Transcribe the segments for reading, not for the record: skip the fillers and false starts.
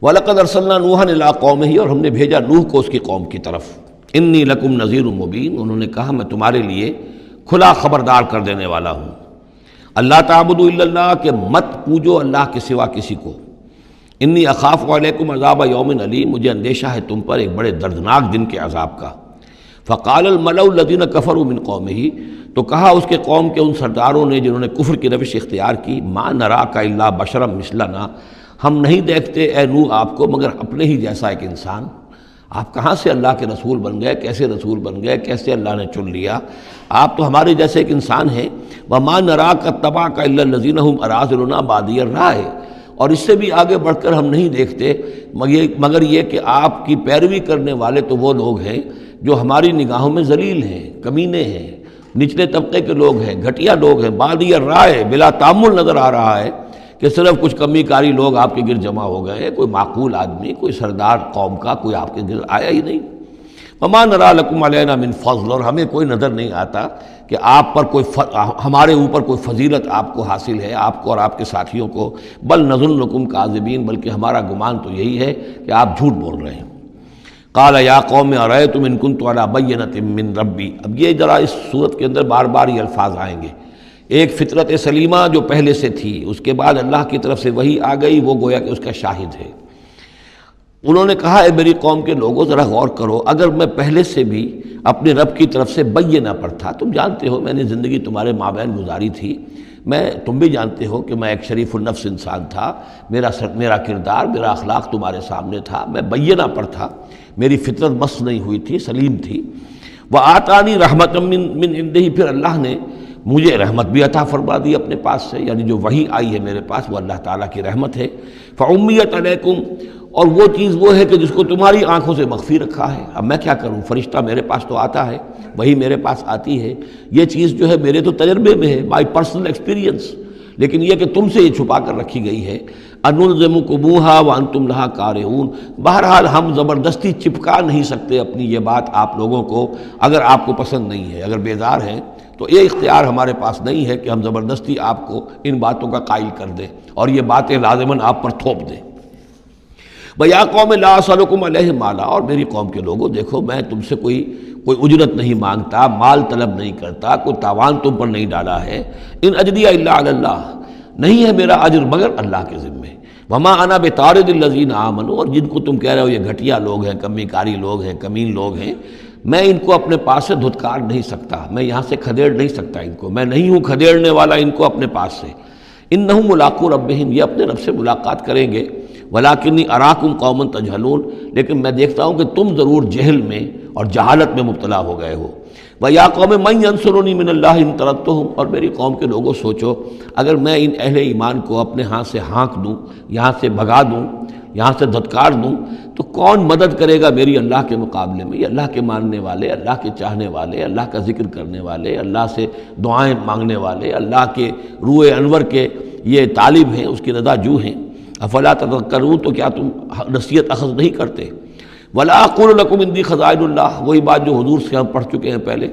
وَلَقَدْ أَرْسَلْنَا نُوحًا إِلَىٰ قَوْمِهِ، اور ہم نے بھیجا نوح کو اس کی قوم کی طرف. اِنِّی لَکُمْ نَذِیرٌ مُبِین، انہوں نے کہا میں تمہارے لیے کھلا خبردار کر دینے والا ہوں. اللہ تعبدوا الا اللہ، کہ مت پوجو اللہ کے سوا کسی کو. انی اخاف علیکم عذاب یوم علیم، مجھے اندیشہ ہے تم پر ایک بڑے دردناک دن کے عذاب کا. فقال الملأ الذین کفروا من قومہ، تو کہا اس کے قوم کے ان سرداروں نے جنہوں نے کفر کی روش اختیار کی، ما نراک الا بشرا مثلنا، ہم نہیں دیکھتے اے نوح آپ کو مگر اپنے ہی جیسا ایک انسان. آپ کہاں سے اللہ کے رسول بن گئے، کیسے رسول بن گئے، کیسے اللہ نے چن لیا؟ آپ تو ہمارے جیسے ایک انسان ہیں. وما نراک اتبعک الا الذین هم اراذلنا بادی الرائے، اور اس سے بھی آگے بڑھ کر ہم نہیں دیکھتے مگر یہ کہ آپ کی پیروی کرنے والے تو وہ لوگ ہیں جو ہماری نگاہوں میں ذلیل ہیں، کمینے ہیں، نچلے طبقے کے لوگ ہیں، گھٹیا لوگ ہیں. بادی الرائے، بلا تعمل نظر آ رہا ہے کہ صرف کچھ کمی کاری لوگ آپ کے گرد جمع ہو گئے ہیں، کوئی معقول آدمی، کوئی سردار قوم کا کوئی آپ کے گرد آیا ہی نہیں. وما نرا لکم علینا من فضل، اور ہمیں کوئی نظر نہیں آتا کہ آپ پر کوئی ہمارے اوپر کوئی فضیلت آپ کو حاصل ہے، آپ کو اور آپ کے ساتھیوں کو. بل نظنکم کاذبین، بلکہ ہمارا گمان تو یہی ہے کہ آپ جھوٹ بول رہے ہیں. قال یا قوم ارأیتم ان کنت علی بینۃ من ربی، اب یہ ذرا اس صورت کے اندر بار بار یہ الفاظ آئیں گے. ایک فطرت سلیمہ جو پہلے سے تھی، اس کے بعد اللہ کی طرف سے وحی آ گئی، وہ گویا کہ اس کا شاہد ہے. انہوں نے کہا اے میری قوم کے لوگوں ذرا غور کرو، اگر میں پہلے سے بھی اپنے رب کی طرف سے بینہ پر تھا، تم جانتے ہو میں نے زندگی تمہارے مابین گزاری تھی، تم بھی جانتے ہو کہ میں ایک شریف النفس انسان تھا، میرا کردار، میرا اخلاق تمہارے سامنے تھا، میں بینہ پر تھا، میری فطرت مس نہیں ہوئی تھی، سلیم تھی. وآتانی رحمۃ من عنده، پھر اللہ نے مجھے رحمت بھی عطا فرما دی اپنے پاس سے، یعنی جو وحی آئی ہے میرے پاس وہ اللہ تعالیٰ کی رحمت ہے. فعمیت علیکم، اور وہ چیز وہ ہے کہ جس کو تمہاری آنکھوں سے مخفی رکھا ہے. اب میں کیا کروں، فرشتہ میرے پاس تو آتا ہے، وہی میرے پاس آتی ہے، یہ چیز جو ہے میرے تو تجربے میں ہے، مائی پرسنل ایکسپیرینس، لیکن یہ کہ تم سے یہ چھپا کر رکھی گئی ہے. انلزمکموہا وانتم لہا کارہون، بہرحال ہم زبردستی چپکا نہیں سکتے اپنی یہ بات آپ لوگوں کو، اگر آپ کو پسند نہیں ہے، اگر بیزار ہیں تو یہ اختیار ہمارے پاس نہیں ہے کہ ہم زبردستی آپ کو ان باتوں کا قائل کر دیں اور یہ باتیں لازماً آپ پر تھوپ دیں. وَيَا قَوْمِ لَا أَسْأَلُكُمْ عَلَيْهِ مَالًا، اور میری قوم کے لوگوں دیکھو میں تم سے کوئی اجرت نہیں مانگتا، مال طلب نہیں کرتا، کوئی تاوان تم پر نہیں ڈالا ہے. ان اجریہ الا علی اللہ، نہیں ہے میرا اجر مگر اللہ کے ذمے. وما انا بطارد الذین آمنوا، اور جن کو تم کہہ رہے ہو یہ گھٹیا لوگ ہیں، کمی کاری لوگ ہیں، کمین لوگ ہیں، میں ان کو اپنے پاس سے دھتکار نہیں سکتا، میں یہاں سے کھدیڑ نہیں سکتا ان کو، میں نہیں ہوں کھدیڑنے والا ان کو اپنے پاس سے. انہم ملاقو ربہم، یہ اپنے رب سے ملاقات کریں گے. ولیکنی اراکم قوما تجہلون، لیکن میں دیکھتا ہوں کہ تم ضرور جہل میں اور جہالت میں مبتلا ہو گئے ہو. وَيَا قَوْمِ مَنْ يَنْصُرُنِي مِنَ اللَّهِ إِن طَرَدتُّهُمْ، اور میری قوم کے لوگوں سوچو اگر میں ان اہل ایمان کو اپنے ہاں سے ہانک دوں، یہاں سے بھگا دوں، یہاں سے دھتکار دوں، تو کون مدد کرے گا میری اللہ کے مقابلے میں؟ یہ اللہ کے ماننے والے، اللہ کے چاہنے والے، اللہ کا ذکر کرنے والے، اللہ سے دعائیں مانگنے والے، اللہ کے روح انور کے یہ طالب ہیں، اس کی رضا جو ہیں. افلا تذکرون، تو کیا تم نصیحت اخذ نہیں کرتے؟ ولا اقول لکم عندی خزائن اللہ، وہی بات جو حضور سے ہم پڑھ چکے ہیں پہلے.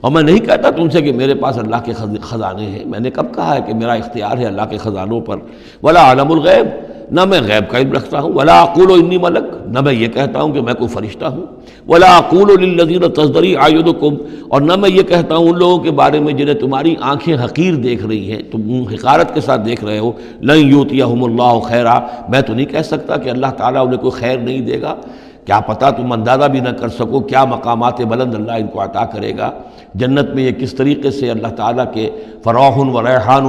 اور میں نہیں کہتا تم سے کہ میرے پاس اللہ کے خزانے ہیں، میں نے کب کہا ہے کہ میرا اختیار ہے اللہ کے خزانوں پر. ولا عالم الغیب، نہ میں غیب کا علم رکھتا ہوں. ولا اقول انی ملک، نہ میں یہ کہتا ہوں کہ میں کوئی فرشتہ ہوں. ولا اقول للذین تزدری اعینکم، اور نہ میں یہ کہتا ہوں ان لوگوں کے بارے میں جنہیں تمہاری آنکھیں حقیر دیکھ رہی ہیں، تم حقارت کے ساتھ دیکھ رہے ہو، لن یؤتیہم اللہ خیرا، میں تو نہیں کہہ سکتا کہ اللہ تعالیٰ انہیں کوئی خیر نہیں دے گا. کیا پتہ تم اندازہ بھی نہ کر سکو کیا مقامات بلند اللہ ان کو عطا کرے گا. جنت میں یہ کس طریقے سے اللہ تعالیٰ کے فراح و ریحان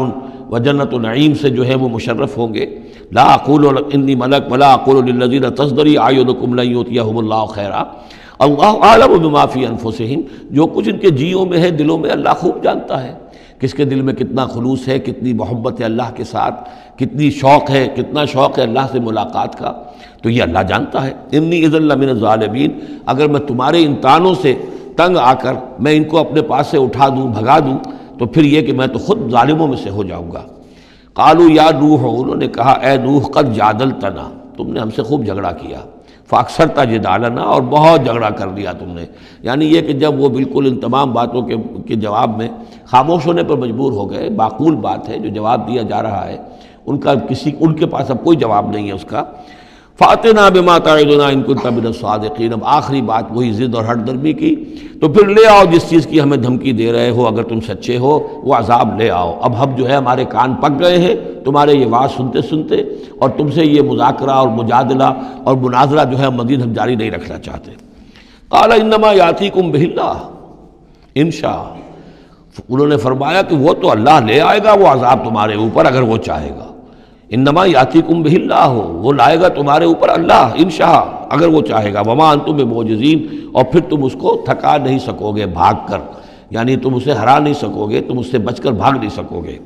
و جنت و نعیم سے جو ہے وہ مشرف ہوں گے. لا اقول انی ملک ولا اقول للذین تزدری اعینکم لن یؤتیہم اللہ خیرا، اللہ اعلم بما فی انفسہم، جو کچھ ان کے جیوں میں ہے، دلوں میں، اللہ خوب جانتا ہے کس کے دل میں کتنا خلوص ہے، کتنی محبت ہے اللہ کے ساتھ، کتنی شوق ہے، کتنا شوق ہے اللہ سے ملاقات کا، تو یہ اللہ جانتا ہے. انی اذا لمن الظالمین، اگر میں تمہارے ان تانوں سے تنگ آ کر میں ان کو اپنے پاس سے اٹھا دوں، بھگا دوں، تو پھر یہ کہ میں تو خود ظالموں میں سے ہو جاؤں گا. قالوا یا نوح، انہوں نے کہا اے نوح قد جادلتنا، تم نے ہم سے خوب جھگڑا کیا. فاکثرت جدالنا، اور بہت جھگڑا کر لیا تم نے. یعنی یہ کہ جب وہ بالکل ان تمام باتوں کے جواب میں خاموش ہونے پر مجبور ہو گئے، معقول بات ہے جو جواب دیا جا رہا ہے، ان کے پاس اب کوئی جواب نہیں ہے اس کا. فاتنا بما تعدنا ان كنت من الصادقین۔ اب آخری بات وہی ضد اور ہٹ درمی کی، تو پھر لے آؤ جس چیز کی ہمیں دھمکی دے رہے ہو، اگر تم سچے ہو وہ عذاب لے آؤ۔ اب ہم جو ہے ہمارے کان پک گئے ہیں تمہارے یہ بات سنتے سنتے، اور تم سے یہ مذاکرہ اور مجادلہ اور مناظرہ جو ہے مزید ہم جاری نہیں رکھنا چاہتے۔ قال انما یاتیکم بہ اللہ ان شاء، انہوں نے فرمایا کہ وہ تو اللہ لے آئے گا وہ عذاب تمہارے اوپر اگر وہ چاہے گا۔ انما یاتیکم بہ اللہ، وہ لائے گا تمہارے اوپر اللہ انشاء اگر وہ چاہے گا۔ وما انتم بمعجزین، اور پھر تم اس کو تھکا نہیں سکو گے بھاگ کر، یعنی تم اسے ہرا نہیں سکو گے، تم اس سے بچ کر بھاگ نہیں سکو گے۔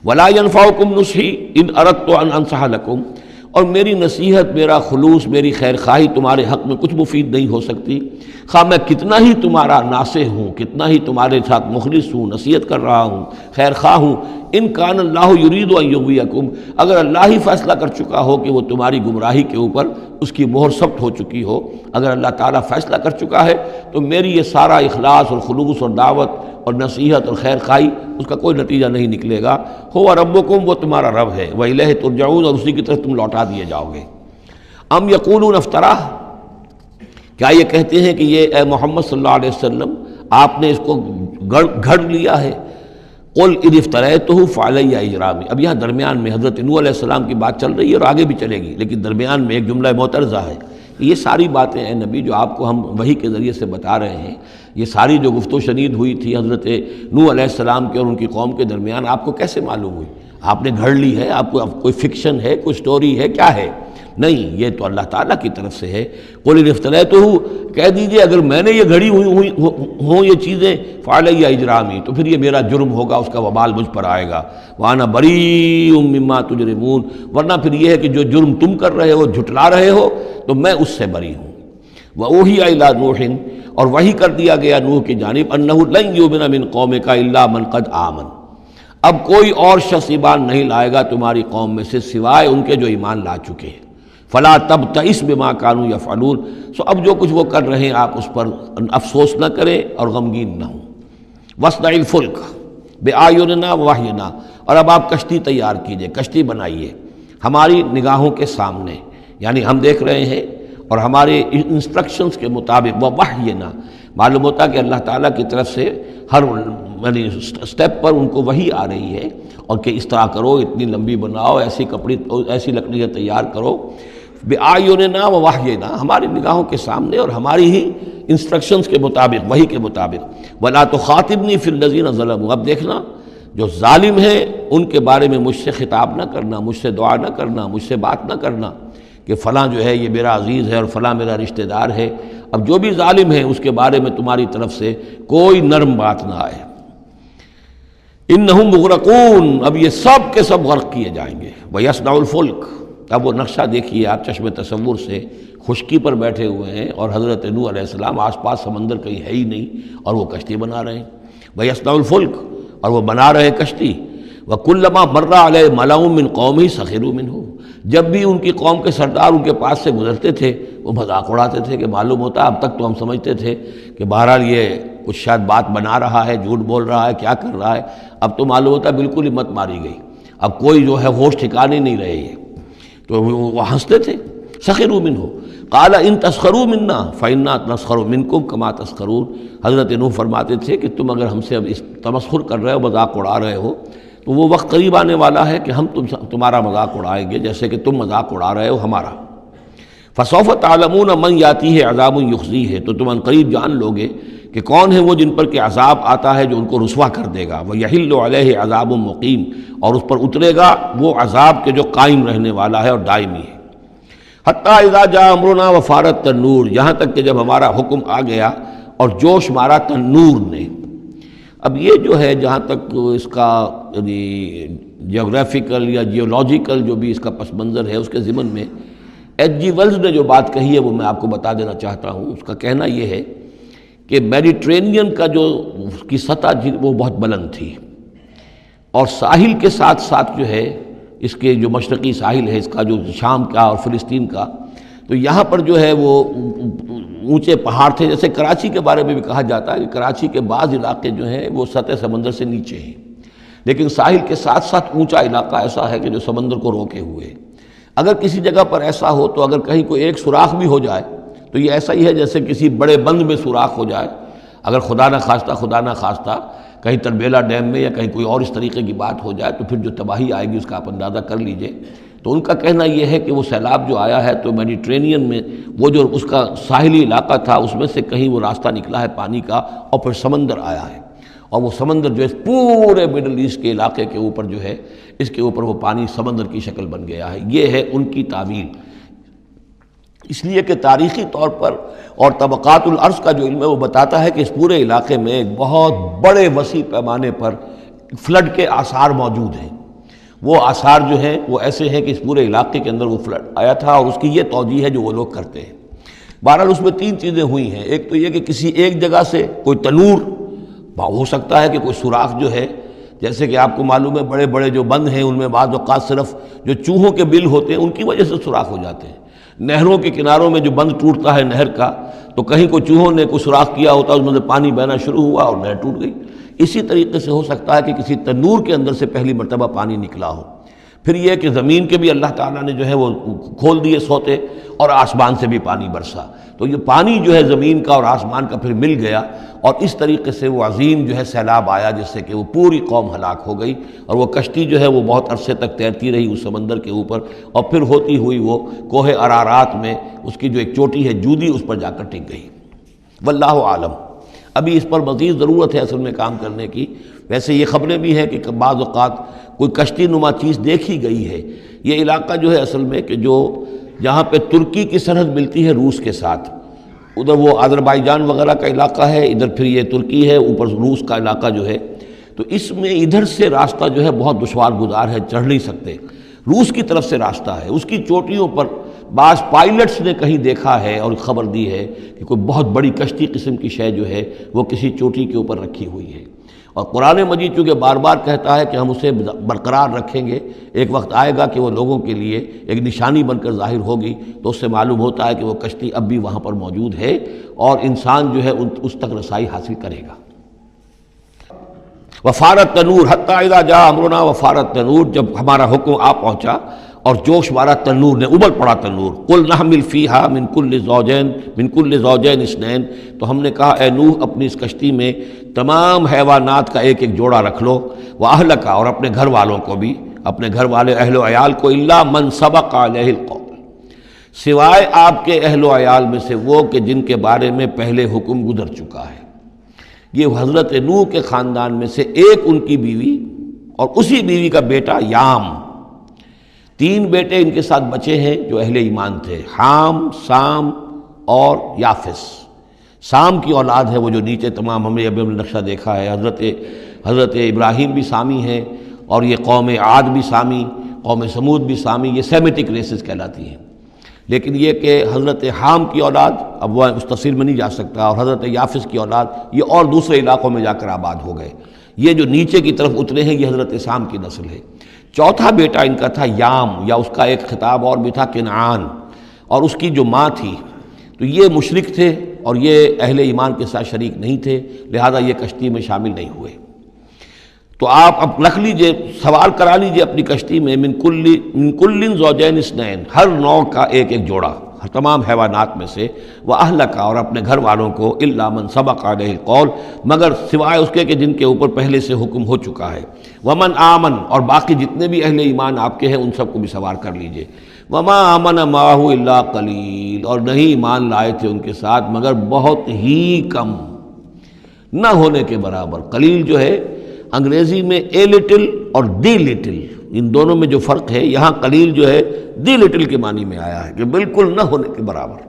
ولا ينفعکم نصحی ان اردت ان انصح لکم، اور میری نصیحت، میرا خلوص، میری خیر خواہی تمہارے حق میں کچھ مفید نہیں ہو سکتی، خواہ میں کتنا ہی تمہارا ناصح ہوں، کتنا ہی تمہارے ساتھ مخلص ہوں، نصیحت کر رہا ہوں، خیر خواہ ہوں۔ ان کان اللہ یرید ان یغویکم، اگر اللہ ہی فیصلہ کر چکا ہو کہ وہ تمہاری گمراہی کے اوپر اس کی مہر ثبت ہو چکی ہو، اگر اللہ تعالیٰ فیصلہ کر چکا ہے تو میری یہ سارا اخلاص اور خلوص اور دعوت اور نصیحت اور خیر خواہی اس کا کوئی نتیجہ نہیں نکلے گا۔ ہو ربکم، وہ تمہارا رب ہے، وإلیہ ترجعون، اور اسی کی طرف تم لوٹا دیے جاؤ گے۔ ام یقولون افتراہ، کیا یہ کہتے ہیں کہ یہ اے محمد صلی اللہ علیہ وسلم آپ نے اس کو گھڑ لیا ہے؟ قل ان افتریتہ فعلی اجرامی، اب یہاں درمیان میں حضرت نوح علیہ السلام کی بات چل رہی ہے اور آگے بھی چلے گی، لیکن درمیان میں ایک جملہ معترضہ ہے۔ یہ ساری باتیں اے نبی جو آپ کو ہم وحی کے ذریعے سے بتا رہے ہیں، یہ ساری جو گفت و شنید ہوئی تھی حضرت نوح علیہ السلام کے اور ان کی قوم کے درمیان، آپ کو کیسے معلوم ہوئی؟ آپ نے گھڑ لی ہے؟ آپ کو اب کوئی فکشن ہے، کوئی سٹوری ہے، کیا ہے؟ نہیں، یہ تو اللہ تعالیٰ کی طرف سے ہے۔ قل ان افتریتہ، کہہ دیجئے اگر میں نے یہ گھڑی ہوئی ہوں یہ چیزیں، فعلی اجرامی، تو پھر یہ میرا جرم ہوگا، اس کا وبال مجھ پر آئے گا۔ وانا بریء مما تجرمون، ورنہ پھر یہ ہے کہ جو جرم تم کر رہے ہو، جھٹلا رہے ہو، تو میں اس سے بری ہوں۔ وأوحی الی نوح، اور وحی کر دیا گیا نوح کی جانب، انہ لن یؤمن من قومک الا من قد آمن، اب کوئی اور شخص ایمان نہیں لائے گا تمہاری قوم میں سے سوائے ان کے جو ایمان لا چکے ہیں۔ فلا تبتئس بما كانوا يفعلون، سو اب جو کچھ وہ کر رہے ہیں آپ اس پر افسوس نہ کریں اور غمگین نہ ہوں۔ واصنع الفلک بأعیننا ووحینا، اور اب آپ کشتی تیار کیجئے، کشتی بنائیے ہماری نگاہوں کے سامنے، یعنی ہم دیکھ رہے ہیں اور ہمارے انسٹرکشنز کے مطابق، ووحینا معلوم ہوتا کہ اللہ تعالیٰ کی طرف سے ہر یعنی سٹیپ پر ان کو وحی آ رہی ہے، اور کہ اس طرح کرو، اتنی لمبی بناؤ، ایسی لکڑیاں تیار کرو، بِأَعْيُنِنَا وَوَحْيِنَا، ہماری نگاہوں کے سامنے اور ہماری ہی انسٹرکشنز کے مطابق، وحی کے مطابق۔ وَلَا تُخَاطِبْنِي فِي الَّذِينَ ظَلَمُوا، اب دیکھنا جو ظالم ہیں ان کے بارے میں مجھ سے خطاب نہ کرنا، مجھ سے دعا نہ کرنا، مجھ سے بات نہ کرنا کہ فلاں جو ہے یہ میرا عزیز ہے اور فلاں میرا رشتہ دار ہے۔ اب جو بھی ظالم ہے اس کے بارے میں تمہاری طرف سے کوئی نرم بات نہ آئے۔ انہم مغرقون، اب یہ سب کے سب غرق کیے جائیں گے۔ وَيَصْنَعُ الْفُلْكَ، اب وہ نقشہ دیکھیے آپ چشم تصور سے، خشکی پر بیٹھے ہوئے ہیں اور حضرت نوح علیہ السلام آس پاس سمندر کہیں ہے ہی نہیں اور وہ کشتی بنا رہے ہیں۔ وَيَصْنَعُ الْفُلْكَ، اور وہ بنا رہے کشتی۔ وَكُلَّمَا مَرَّ عَلَيْهِ مَلَأٌ مِّن قَوْمِهِ سَخِرُوا مِنْهُ، جب بھی ان کی قوم کے سردار ان کے پاس سے گزرتے تھے وہ مذاق اڑاتے تھے، کہ معلوم ہوتا اب تک تو ہم سمجھتے تھے کہ بہرحال یہ کچھ شاید بات بنا رہا ہے، جھوٹ بول رہا ہے، کیا کر رہا ہے، اب تو معلوم ہوتا بالکل ہی مت ماری گئی، اب کوئی جو ہے ہوش ٹھکانے نہیں رہے یہ، تو وہ ہنستے تھے۔ سخروا منہ قال ان تسخروا منا فإنا نسخر منکم کما تسخرون، حضرت نوح فرماتے تھے کہ تم اگر ہم سے اب اس تمسخر کر رہے ہو، مذاق اڑا رہے ہو، تو وہ وقت قریب آنے والا ہے کہ ہم تمہارا مذاق اڑائیں گے جیسے کہ تم مذاق اڑا رہے ہو ہمارا۔ فسوف تعلمون من یاتیہ عذاب یخزیہ، تو تم عنقریب جان لوگے کہ کون ہے وہ جن پر کہ عذاب آتا ہے جو ان کو رسوا کر دے گا۔ وَيَحِلُّ عَلَيْهِ عَذَابٌ مُقِيمٌ، اور اس پر اترے گا وہ عذاب کے جو قائم رہنے والا ہے اور دائمی ہے۔ حتیٰ اذا جاء امرنا وفارت تنور، یہاں تک کہ جب ہمارا حکم آ گیا اور جوش مارا تنور نے۔ اب یہ جو ہے جہاں تک اس کا یعنی جیوگرافیکل یا جیولوجیکل جو بھی اس کا پس منظر ہے، اس کے ضمن میں ایچ جی ویلز نے جو بات کہی ہے وہ میں آپ کو بتا دینا چاہتا ہوں۔ اس کا کہنا یہ ہے کہ میڈیٹرینین کا جو اس کی سطح وہ بہت بلند تھی، اور ساحل کے ساتھ ساتھ جو ہے اس کے جو مشرقی ساحل ہے اس کا، جو شام کا اور فلسطین کا، تو یہاں پر جو ہے وہ اونچے پہاڑ تھے۔ جیسے کراچی کے بارے میں بھی کہا جاتا ہے کہ کراچی کے بعض علاقے جو ہیں وہ سطح سمندر سے نیچے ہیں، لیکن ساحل کے ساتھ ساتھ اونچا علاقہ ایسا ہے کہ جو سمندر کو روکے ہوئے۔ اگر کسی جگہ پر ایسا ہو تو اگر کہیں کوئی ایک سوراخ بھی ہو جائے تو یہ ایسا ہی ہے جیسے کسی بڑے بند میں سوراخ ہو جائے. اگر خدا نہ خواستہ کہیں تربیلا ڈیم میں یا کہیں کوئی اور اس طریقے کی بات ہو جائے تو پھر جو تباہی آئے گی اس کا آپ اندازہ کر لیجئے. تو ان کا کہنا یہ ہے کہ وہ سیلاب جو آیا ہے تو میڈیٹرینین میں وہ جو اس کا ساحلی علاقہ تھا اس میں سے کہیں وہ راستہ نکلا ہے پانی کا اور پھر سمندر آیا ہے، اور وہ سمندر جو ہے پورے مڈل ایسٹ کے علاقے کے اوپر جو ہے اس کے اوپر وہ پانی سمندر کی شکل بن گیا ہے. یہ ہے ان کی تعویل. اس لیے کہ تاریخی طور پر اور طبقات الارض کا جو علم ہے وہ بتاتا ہے کہ اس پورے علاقے میں ایک بہت بڑے وسیع پیمانے پر فلڈ کے آثار موجود ہیں. وہ آثار جو ہیں وہ ایسے ہیں کہ اس پورے علاقے کے اندر وہ فلڈ آیا تھا، اور اس کی یہ توجیہ ہے جو وہ لوگ کرتے ہیں. بہرحال اس میں تین چیزیں ہوئی ہیں. ایک تو یہ کہ کسی ایک جگہ سے کوئی تنور ہو سکتا ہے کہ کوئی سوراخ جو ہے، جیسے کہ آپ کو معلوم ہے بڑے بڑے جو بند ہیں ان میں بعض اوقات صرف جو چوہوں کے بل ہوتے ہیں ان کی وجہ سے سوراخ ہو جاتے ہیں. نہروں کے کناروں میں جو بند ٹوٹتا ہے نہر کا تو کہیں کوئی چوہوں نے کوئی سوراخ کیا ہوتا ہے، اس میں سے پانی بہنا شروع ہوا اور نہر ٹوٹ گئی. اسی طریقے سے ہو سکتا ہے کہ کسی تنور کے اندر سے پہلی مرتبہ پانی نکلا ہو. پھر یہ کہ زمین کے بھی اللہ تعالیٰ نے جو ہے وہ کھول دیے سوتے اور آسمان سے بھی پانی برسا. تو یہ پانی جو ہے زمین کا اور آسمان کا پھر مل گیا اور اس طریقے سے وہ عظیم جو ہے سیلاب آیا جس سے کہ وہ پوری قوم ہلاک ہو گئی، اور وہ کشتی جو ہے وہ بہت عرصے تک تیرتی رہی اس سمندر کے اوپر، اور پھر ہوتی ہوئی وہ کوہ ارارات میں اس کی جو ایک چوٹی ہے جودی اس پر جا کر ٹک گئی. واللہ عالم. ابھی اس پر مزید ضرورت ہے اصل میں کام کرنے کی. ویسے یہ خبریں بھی ہیں کہ بعض اوقات کوئی کشتی نما چیز دیکھی گئی ہے. یہ علاقہ جو ہے اصل میں کہ جو جہاں پہ ترکی کی سرحد ملتی ہے روس کے ساتھ، ادھر وہ آذربائیجان وغیرہ کا علاقہ ہے، ادھر پھر یہ ترکی ہے، اوپر روس کا علاقہ جو ہے، تو اس میں ادھر سے راستہ جو ہے بہت دشوار گزار ہے، چڑھ نہیں سکتے. روس کی طرف سے راستہ ہے، اس کی چوٹیوں پر بعض پائلٹس نے کہیں دیکھا ہے اور خبر دی ہے کہ کوئی بہت بڑی کشتی قسم کی شے جو ہے وہ کسی چوٹی کے اوپر رکھی ہوئی ہے. اور قرآن مجید چونکہ بار بار کہتا ہے کہ ہم اسے برقرار رکھیں گے، ایک وقت آئے گا کہ وہ لوگوں کے لیے ایک نشانی بن کر ظاہر ہوگی، تو اس سے معلوم ہوتا ہے کہ وہ کشتی اب بھی وہاں پر موجود ہے اور انسان جو ہے اس تک رسائی حاصل کرے گا. وفارت تنور حتی اذا جاء امرنا، وفارت تنور جب ہمارا حکم آ پہنچا اور جوش مارا تنور نے، ابل پڑا تنور. قل نحمل فیہا من کل زوجین اثنین، تو ہم نے کہا اے نوح اپنی اس کشتی میں تمام حیوانات کا ایک ایک جوڑا رکھ لو، واہلک، اور اپنے گھر والوں کو بھی، اپنے گھر والے اہل و عیال کو، الا من سبق علیہ القول، سوائے آپ کے اہل و عیال میں سے وہ کہ جن کے بارے میں پہلے حکم گزر چکا ہے. یہ حضرت نوح کے خاندان میں سے ایک ان کی بیوی اور اسی بیوی کا بیٹا یام، تین بیٹے ان کے ساتھ بچے ہیں جو اہل ایمان تھے، حام، سام اور یافس. سام کی اولاد ہے وہ جو نیچے تمام ہم نے ابھی نقشہ دیکھا ہے، حضرت ابراہیم بھی سامی ہیں، اور یہ قوم عاد بھی سامی، قوم سمود بھی سامی، یہ سیمیٹک ریسز کہلاتی ہیں. لیکن یہ کہ حضرت حام کی اولاد، اب وہ اس تفصیل میں نہیں جا سکتا، اور حضرت یافس کی اولاد یہ اور دوسرے علاقوں میں جا کر آباد ہو گئے. یہ جو نیچے کی طرف اترے ہیں یہ حضرت سام کی نسل ہے. چوتھا بیٹا ان کا تھا یام، یا اس کا ایک خطاب اور بھی تھا کنعان، اور اس کی جو ماں تھی تو یہ مشرک تھے اور یہ اہل ایمان کے ساتھ شریک نہیں تھے، لہذا یہ کشتی میں شامل نہیں ہوئے. تو آپ اب رکھ لیجئے، سوال کرا لیجئے اپنی کشتی میں من کل زوجین اثنین، ہر نوع کا ایک ایک جوڑا تمام حیوانات میں سے، واہلک، اور اپنے گھر والوں کو، الا من سبق علیہ القول، مگر سوائے اس کے کہ جن کے اوپر پہلے سے حکم ہو چکا ہے. ومن آمن، اور باقی جتنے بھی اہل ایمان آپ کے ہیں ان سب کو بھی سوار کر لیجئے. وما آمن معہ الا قلیل، اور نہیں ایمان لائے تھے ان کے ساتھ مگر بہت ہی کم، نہ ہونے کے برابر. قلیل جو ہے انگریزی میں اے لٹل اور دی لٹل، ان دونوں میں جو فرق ہے، یہاں قلیل جو ہے دی لٹل کے معنی میں آیا ہے کہ بالکل نہ ہونے کے برابر.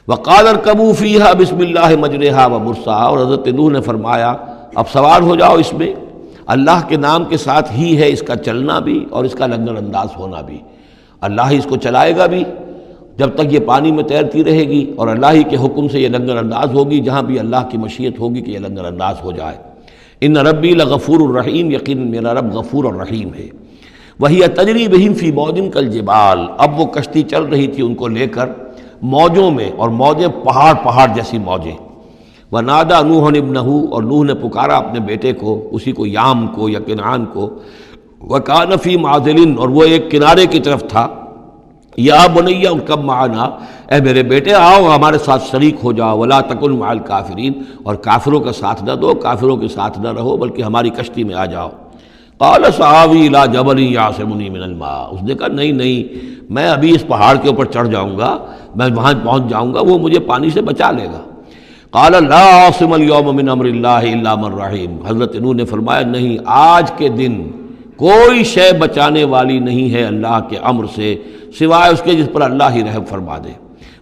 وقال ارکبوا فیہا بسم اللہ مجریہا ومرساہا، اور حضرت نوح نے فرمایا اب سوار ہو جاؤ اس میں، اللہ کے نام کے ساتھ ہی ہے اس کا چلنا بھی اور اس کا لنگر انداز ہونا بھی. اللہ ہی اس کو چلائے گا بھی جب تک یہ پانی میں تیرتی رہے گی، اور اللہ ہی کے حکم سے یہ لنگر انداز ہوگی جہاں بھی اللہ کی مشیت ہوگی کہ یہ لنگر انداز ہو جائے. ان ربی لغفور الرحیم، یقین میرا رب غفور الرحیم ہے. وہی تجری بہم فی موج کالجبال، اب وہ کشتی چل رہی تھی ان کو لے کر موجوں میں، اور موجیں پہاڑ جیسی موجیں. ونادى نوح ابنہ، اور نوح نے پکارا اپنے بیٹے کو، اسی کو یام کو یا کنعان کو. وکان فی معزل، اور وہ ایک کنارے کی طرف تھا، یا بنیا ارکب معنا، اے میرے بیٹے آؤ ہمارے ساتھ شریک ہو جاؤ، ولا تکن مع الکافرین، اور کافروں کا ساتھ نہ دو، کافروں کے ساتھ نہ رہو، بلکہ ہماری کشتی میں آ جاؤ۔ قال سآوی الی جبل یعصمنی من الماء، اس نے کہا نہیں نہیں، میں ابھی اس پہاڑ کے اوپر چڑھ جاؤں گا، میں وہاں پہنچ جاؤں گا، وہ مجھے پانی سے بچا لے گا۔ قال لا عاصم اليوم من امر اللہ الا من رحم، حضرت نوح نے فرمایا نہیں، آج کے دن کوئی شے بچانے والی نہیں ہے اللہ کے امر سے سوائے اس کے جس پر اللہ ہی رحم فرما دے۔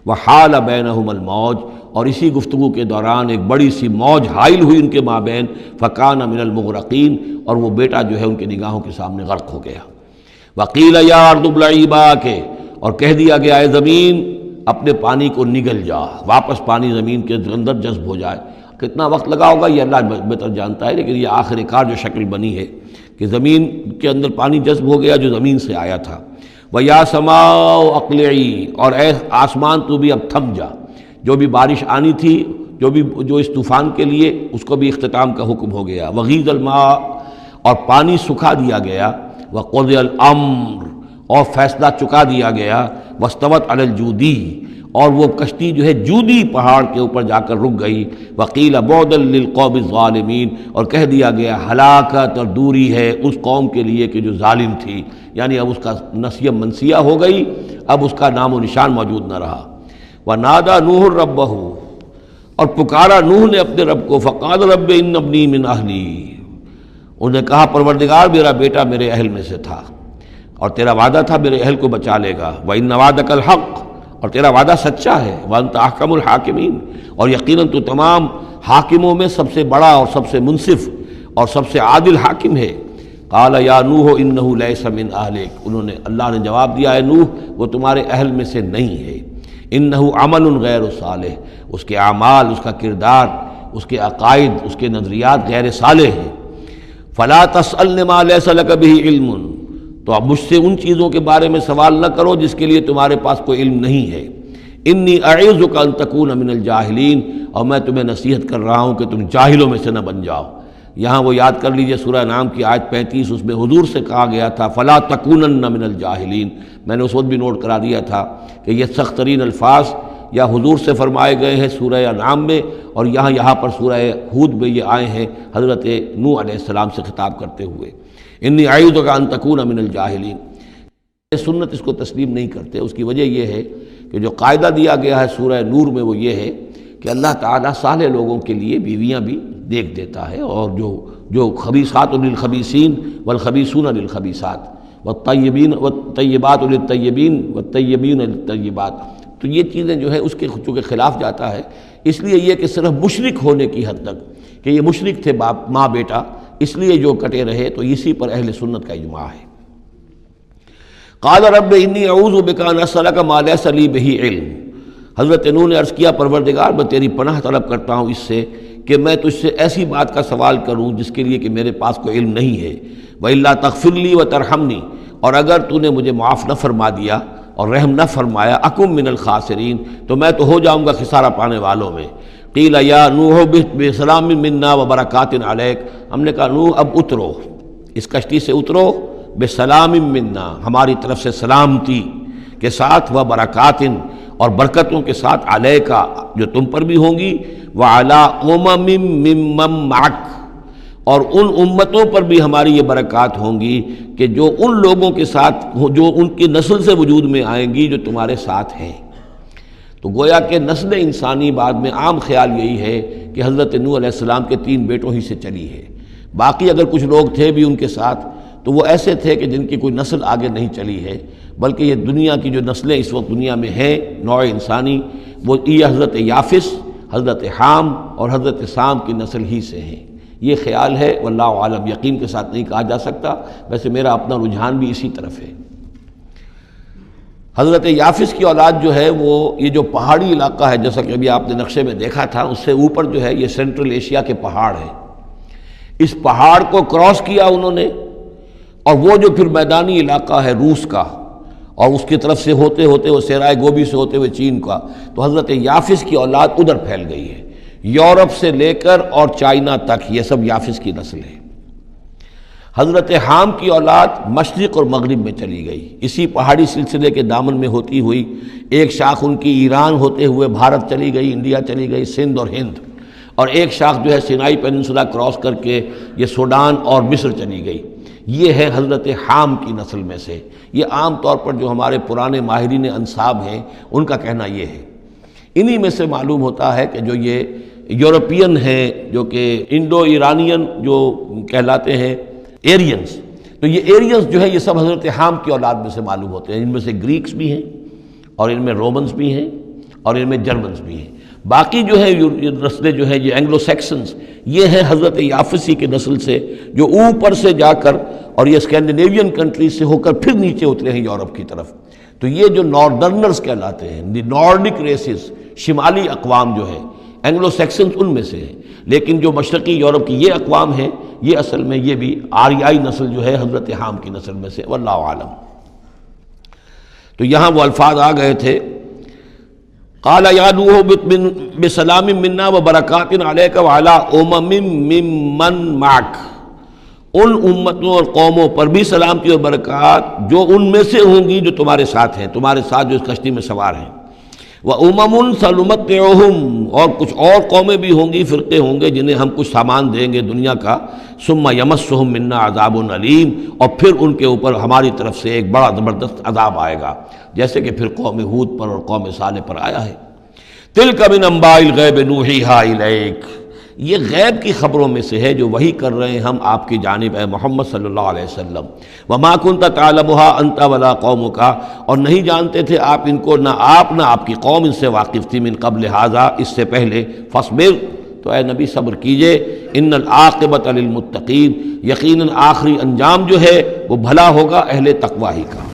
وحال بینہم الموج، اور اسی گفتگو کے دوران ایک بڑی سی موج حائل ہوئی ان کے مابین، فکان من المغرقین، اور وہ بیٹا جو ہے ان کی نگاہوں کے سامنے غرق ہو گیا۔ وقیل یا ارض ابلعی ماءک، اور کہہ دیا گیا اے زمین اپنے پانی کو نگل جا، واپس پانی زمین کے اندر جذب ہو جائے۔ کتنا وقت لگا ہوگا یہ اللہ بہتر جانتا ہے، لیکن یہ آخر کار جو شکل بنی ہے کہ زمین کے اندر پانی جذب ہو گیا جو زمین سے آیا تھا۔ وَيَا سَمَاءُ أَقْلِعِي، اور اے آسمان تو بھی اب تھم جا، جو بھی بارش آنی تھی، جو اس طوفان کے لیے، اس کو بھی اختتام کا حکم ہو گیا۔ وَغِيضَ الْمَاءُ، اور پانی سکھا دیا گیا۔ وَقُضِيَ الْأَمْرُ، اور فیصلہ چکا دیا گیا۔ وَاسْتَوَتْ عَلَى الْجُودِي، اور وہ کشتی جو ہے جودی پہاڑ کے اوپر جا کر رک گئی۔ وَقِيلَ بُعْدًا لِلْقَوْمِ الظَّالِمِينَ، اور کہہ دیا گیا ہلاکت اور دوری ہے اس قوم کے لیے کہ جو ظالم تھی، یعنی اب اس کا نسیہ منسیہ ہو گئی، اب اس کا نام و نشان موجود نہ رہا۔ وَنَادَى نُوحٌ رَبَّهُ، اور پکارا نوح نے اپنے رب کو، فقال رب ان ابنی من اہلی، انہوں نے کہا پروردگار میرا بیٹا میرے اہل میں سے تھا، اور تیرا وعدہ تھا میرے اہل کو بچا لے گا۔ وَإِنَّ وَعْدَكَ الْحَقُّ، اور تیرا وعدہ سچا ہے۔ وَأَنْتَ أَحْكَمُ الْحَاكِمِينَ، اور یقیناً تو تمام حاکموں میں سب سے بڑا اور سب سے منصف اور سب سے عادل حاکم ہے۔ قال یا نوح انہ لیس من اہلک، انہوں نے اللہ نے جواب دیا، اے نوح وہ تمہارے اہل میں سے نہیں ہے۔ انہ عمل غیر صالح، اس کے اعمال، اس کا کردار، اس کے عقائد، اس کے نظریات غیر صالح ہیں۔ فلا تسألن ما لیس لک بہ علم، تو اب مجھ سے ان چیزوں کے بارے میں سوال نہ کرو جس کے لیے تمہارے پاس کوئی علم نہیں ہے۔ انی اعظک ان تکون من الجاہلین، اور میں تمہیں نصیحت کر رہا ہوں کہ تم جاہلوں میں سے نہ بن جاؤ۔ یہاں وہ یاد کر لیجئے سورہ انعام کی آیت 35، اس میں حضور سے کہا گیا تھا فلا تکونن من الجاہلین، میں نے اس وقت بھی نوٹ کرا دیا تھا کہ یہ سخت ترین الفاظ یا حضور سے فرمائے گئے ہیں سورہ انعام میں، اور یہاں پر سورہ ہود میں یہ آئے ہیں حضرت نوح علیہ السلام سے خطاب کرتے ہوئے، انی اعوذک ان تکون من الجاہلین۔ سنت اس کو تسلیم نہیں کرتے، اس کی وجہ یہ ہے کہ جو قاعدہ دیا گیا ہے سورہ نور میں وہ یہ ہے کہ اللہ تعالیٰ صالح لوگوں کے لیے بیویاں بھی دیکھ دیتا ہے، اور جو خبیثات للخبیثین والخبیثون للخبیثات والطیبات للطیبین والطیبین للطیبات، تو یہ چیزیں جو ہے اس کے چونکہ خلاف جاتا ہے، اس لیے یہ کہ صرف مشرک ہونے کی حد تک کہ یہ مشرک تھے باپ ماں بیٹا، اس لیے جو کٹے رہے، تو اسی پر اہل سنت کا اجماع ہے۔ قال رب انی اعوذ بک ان اسألک ما لیس لی بہ علم، حضرت نوح نے عرض کیا پروردگار میں تیری پناہ طلب کرتا ہوں اس سے کہ میں تجھ سے ایسی بات کا سوال کروں جس کے لیے کہ میرے پاس کوئی علم نہیں ہے۔ وَإِلَّا تَغْفِرْ لِي وَتَرْحَمْنِي، اور اگر تو نے مجھے معاف نہ فرما دیا اور رحم نہ فرمایا، اکم من الخاسرین، تو میں تو ہو جاؤں گا خسارہ پانے والوں میں۔ قیل یا نوح بسلام منا وبرکات علیک، ہم نے کہا نوح اب اترو، اس کشتی سے اترو، بسلام منا، ہماری طرف سے سلامتی کے ساتھ، وبرکات، اور برکتوں کے ساتھ، علیکا، جو تم پر بھی ہوں گی، وعلی امم ممن معک، اور ان امتوں پر بھی ہماری یہ برکات ہوں گی کہ جو ان لوگوں کے ساتھ جو ان کی نسل سے وجود میں آئیں گی جو تمہارے ساتھ ہیں۔ تو گویا کہ نسل انسانی بعد میں عام خیال یہی ہے کہ حضرت نوح علیہ السلام کے 3 بیٹوں ہی سے چلی ہے، باقی اگر کچھ لوگ تھے بھی ان کے ساتھ تو وہ ایسے تھے کہ جن کی کوئی نسل آگے نہیں چلی ہے، بلکہ یہ دنیا کی جو نسلیں اس وقت دنیا میں ہیں نوع انسانی، وہ یہ حضرت یافس، حضرت حام اور حضرت سام کی نسل ہی سے ہیں۔ یہ خیال ہے، واللہ عالم، یقین کے ساتھ نہیں کہا جا سکتا، ویسے میرا اپنا رجحان بھی اسی طرف ہے۔ حضرت یافس کی اولاد جو ہے وہ یہ جو پہاڑی علاقہ ہے، جیسا کہ ابھی آپ نے نقشے میں دیکھا تھا، اس سے اوپر جو ہے یہ سینٹرل ایشیا کے پہاڑ ہیں، اس پہاڑ کو کراس کیا انہوں نے، اور وہ جو پھر میدانی علاقہ ہے روس کا، اور اس کی طرف سے ہوتے ہوتے وہ سیرائے گوبی سے ہوتے ہوئے چین کا، تو حضرت یافس کی اولاد ادھر پھیل گئی ہے، یورپ سے لے کر اور چائنا تک، یہ سب یافس کی نسل ہے۔ حضرت حام کی اولاد مشرق اور مغرب میں چلی گئی، اسی پہاڑی سلسلے کے دامن میں ہوتی ہوئی ایک شاخ ان کی ایران ہوتے ہوئے بھارت چلی گئی، انڈیا چلی گئی، سندھ اور ہند، اور ایک شاخ جو ہے سینائی پیننسولا کراس کر کے یہ سوڈان اور مصر چلی گئی۔ یہ ہے حضرت حام کی نسل میں سے۔ یہ عام طور پر جو ہمارے پرانے ماہرین انساب ہیں ان کا کہنا یہ ہے۔ انہی میں سے معلوم ہوتا ہے کہ جو یہ یورپین ہیں، جو کہ انڈو ایرانین جو کہلاتے ہیں ایرینز، تو یہ ایرینز جو ہے یہ سب حضرت حام کی اولاد میں سے معلوم ہوتے ہیں۔ ان میں سے گریکس بھی ہیں اور ان میں رومنز بھی ہیں اور ان میں جرمنز بھی ہیں۔ باقی جو ہے نسلیں جو ہیں یہ اینگلو سیکسنز، یہ ہیں حضرت یافسی کی نسل سے، جو اوپر سے جا کر اور یہ اسکینڈینیوین کنٹریز سے ہو کر پھر نیچے اترے ہیں یورپ کی طرف۔ تو یہ جو ناردرنرز کہلاتے ہیں، دی نارڈک ریسز، شمالی اقوام جو ہے اینگلو سیکسنز ان میں سے ہیں، لیکن جو مشرقی یورپ کی یہ اقوام ہیں یہ اصل میں یہ بھی آریائی نسل جو ہے حضرت حام کی نسل میں سے، واللہ عالم۔ تو یہاں وہ الفاظ آ گئے تھے، قال یا نوح بسلام منا وبرکات علیک وعلی امم ممن معک، ان امتوں اور قوموں پر بھی سلامتی اور برکات جو ان میں سے ہوں گی جو تمہارے ساتھ ہیں، تمہارے ساتھ جو اس کشتی میں سوار ہیں۔ وَأُمَمٌ سَنُمَتِّعُهُمْ، اور کچھ اور قومیں بھی ہوں گی، فرقے ہوں گے جنہیں ہم کچھ سامان دیں گے دنیا کا، ثُمَّ يَمَسُّهُم مِّنَّا عَذَابٌ أَلِيمٌ، اور پھر ان کے اوپر ہماری طرف سے ایک بڑا زبردست عذاب آئے گا، جیسے کہ پھر قوم ہود پر اور قوم صالح پر آیا ہے۔ تِلْكَ مِنْ أَنْبَاءِ الْغَيْبِ نُوحِيهَا إِلَيْكَ، یہ غیب کی خبروں میں سے ہے جو وحی کر رہے ہیں ہم آپ کی جانب اے محمد صلی اللہ علیہ وسلم۔ وَمَا كُنْتَ تَعْلَمُهَا أَنْتَ وَلَا قَوْمُكَ، اور نہیں جانتے تھے آپ ان کو، نہ آپ نہ آپ کی قوم ان سے واقف تھی، من قبل ھذا، اس سے پہلے، فاصبر، تو اے نبی صبر کیجئے، ان العاقبۃ للمتقین، یقیناً آخری انجام جو ہے وہ بھلا ہوگا اہل تقوی ہی کا۔